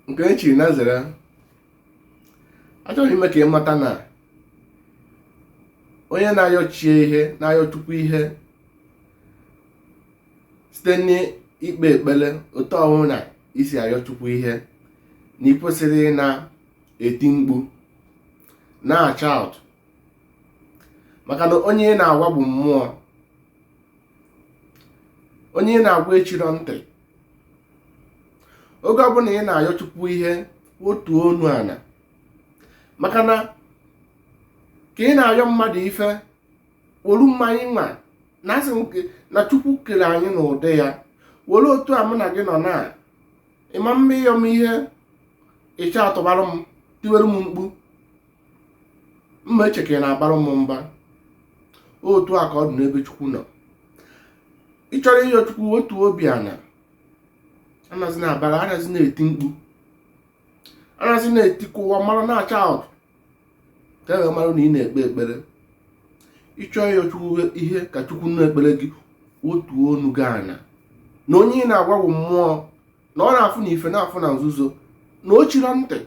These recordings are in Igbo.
nke e chiri na zere. Achọrọ ime ka ị mata na onye na-ayọ chie ihe, na-ayọ Chukwu ihe site n'ikpe ekpere, otu ọhụrụ na isi ayọ Chukwu ihe, na ị kwesịrị na-eti mkpu, na-acha out, maka na onye ị na-agwa bụ mmụọ. Onye ị na-agwa echiro ntị. Oge ọbụla ị na-ayọ Chukwu ihe, otuo onu ana, maka na ka ị na-ayọ mmadụ ife, wolu mmanya nwa na asị nke na Chukwu kere anyị n'ụdị ya, wolu otu a mụ na gị nọ na ịma mma ịyọ m ihe, ịcha atụbarụ m, tiwere m mkpu, mma eche ka ị na-abarụ m mba. Otu a ka ọ dị n'ebe Chukwu nọ. Ị chọrọ ịyọ Chukwu otu obi ana, anazi na-abara, anazi na-eti mkpu, anazi na-etikụwa mara na-acha out, ka e mara na ị na-ekpe ekpere. Ịchọ ịyọ Chukwu ihe ka Chukwu na-ekpere gị, otu onu gị ana, na onye ị na-agwa bụ mmụọ, na ọ na-afụ na ife, na-afụ na nzuzo, na o chiro ntị.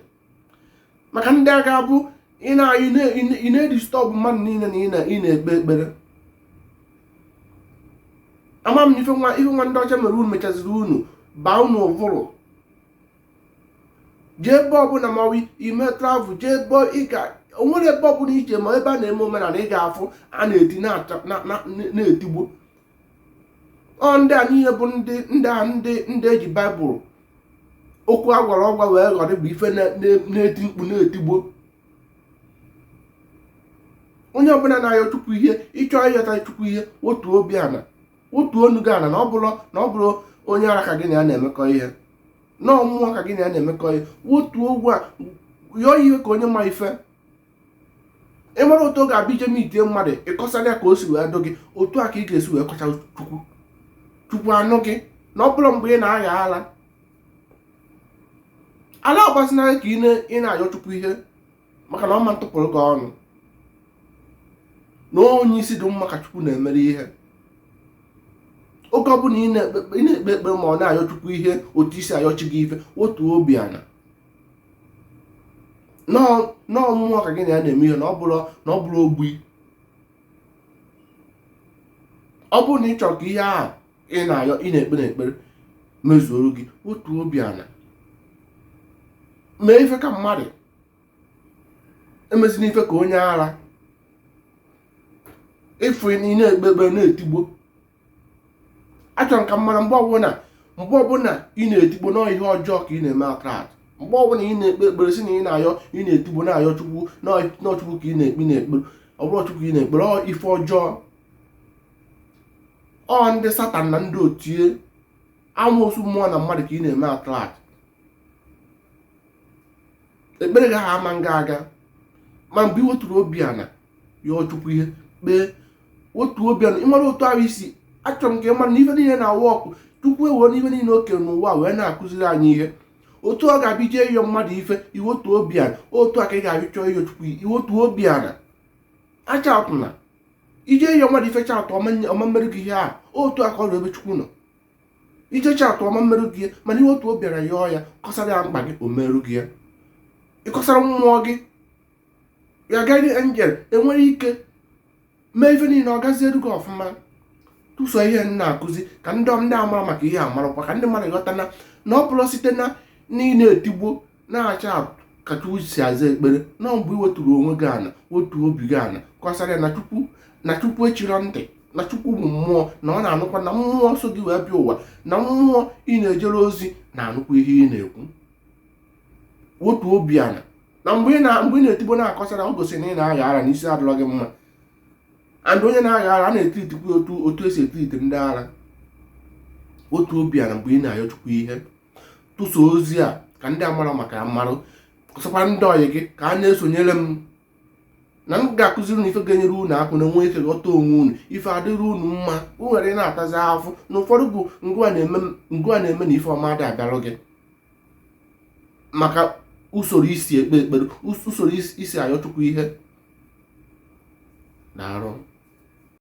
Maka ndị agha bụ ị na-edistọbụ mmadụ niile na ị na-ekpe ekpere. Ama m na ife nwa ndị ọcha mere unu mechaziri unu baa unu ụvụrụ, jee ebe ọbụla ma ime travel, jee ebe onwere ebe ọbụla iche, ma ebe a na-eme omenala ị ga-afụ a na-eti na-etigbo. Ọ ndị a niile bụ ndị eji Baịbụl okwu agwara ọgwa wee ghọrọ bụ ife na-eti mkpu na-etigbo. Onye ọbụla na-ayọ Chukwu ihe, ịchọ ịyọta Chukwu ihe, otu obi ana, otu onu gị ana, na ọ bụrụ onye ara ka gị na ya na-emekọ ihe, na mmụọ ka gị na ya na-emekọ ihe, otu ogwu a yọọ ihe ka onye ma ife. Ị mara otu ọ ga-abịa ije m itie mmadụ, ịkọsara ya ka o si wee dụ gị, otu a ka ị ga-esi wee kọcha Chukwu anụ gị, na ọ bụrụ mgbe ị na-agha ala ọgbazina ka ị na-ayọ Chukwu ihe, maka na ọ ma ntụpụrụ gị ọnụ, na onye isi dị mma ka Chukwu na-emere ihe. Oge ọbụla ị na-ekpe ekpere ma ọ na-ayọ Chukwu ihe, otu isi ayọchi gị ife, otu obi ana, nọọ mmụọ ka gị na ya na-eme ihe, na ọ bụrụ ogbi. Ọ bụrụ na ị chọrọ ka ihe ahụ ị na-ekpe n'ekpere mezuoro gị, otu obi ana, mee ife ka mmadụ, emezina ife ka onye ara. Ịfụ ị na-ekpe ekpere na-etigbo, achọrọ ka mmadụ mgbe ọbụla ị na-etigbo na ihe ọjọọ ka ị na-eme atrat. Mgbe ọbụla ị na-ekpe ekpere si na ị na-etigbo na-ayọ Chukwu, n'Chukwu ka ị na-ekpe n'ekpere, ọ bụrụ Chukwu ị na-ekpere, ọ ife ọjọọ. Ọ ndị Satan na ndị otie amoosu mmụọ na mmadụ ka ị na-eme atrat. Ekpere gị ha ama nga aga, ma mgbe ị wetụrụ obi ana yọọ Chukwu ihe, kpee otu obi ana, ịmara otu ahụ isi. Achọrọ m ka ị mara na ife niile na-awụ ọkụ, Chukwu ewere n'ife niile o kere n'ụwa wee na-akụziri anyị ihe. Otu ọ ga-abịa ije ịyọ mmadụ ife, iwotu obi ana, otu a ka ị ga-abịa chọọ ịyọ Chukwu iwotu obi ana. Achatụna ije ịyọ mmadụ ife chatụ ọma mmerụ gị ihe a, otu a ka ọ dị ebe Chukwu nọ. Ije chatụ ọma mmerụ gị, mana iwotu obi ana yọọ ya, kọsara ya mkpa gị, o merụ gị ya. Ịkọsara mmụọ gị, ya gaghị angel enwere ike mee ife niile ọ gaziere gị ọfụma. Tụso ihe na-akụzi ka ndị amara maka ihe amarakwa, ka ndị mmadụ ghọta na ọ bụrụ site na ị na-etigbo na-acha ka Chukwu si aza ekpere, na mgbe ị wetụrụ onwe gị ana, otu obi gị ana, kọsara ya na Chukwu echiro ntị, na Chukwu bụ mmụọ, na ọ na-anụkwa, na mmụọ so gị wee bịa ụwa, na mmụọ ị na-ejere ozi na-anụkwa ihe ị na-ekwu. Otu obi ana, na mgbe ị na-etigbo na-akọsara, o gosi na ị na-agha ara na isi adịrọ gị mma. And onye na-agha ara a na-etiritikwa otu esi etiriti ndị ara. Otu obi ana mgbe ị na-ayọ Chukwu ihe, tụso ozi a ka ndị amara maka mmarụ, kọsakwa ndị ọyị gị ka a na-esonyere m, na m ga-akụziri unu ife ga-enyere unu akụ na nwe ike ghọta onwe unu, ife adịrị unu mma, unu nwere na-atazi afụ, na ụfọdụ bụ ngwa na-eme na ife ọma dị abịarụ gị, maka usoro isi ekpe ekpere, usoro isi ayọ Chukwu ihe na arụ.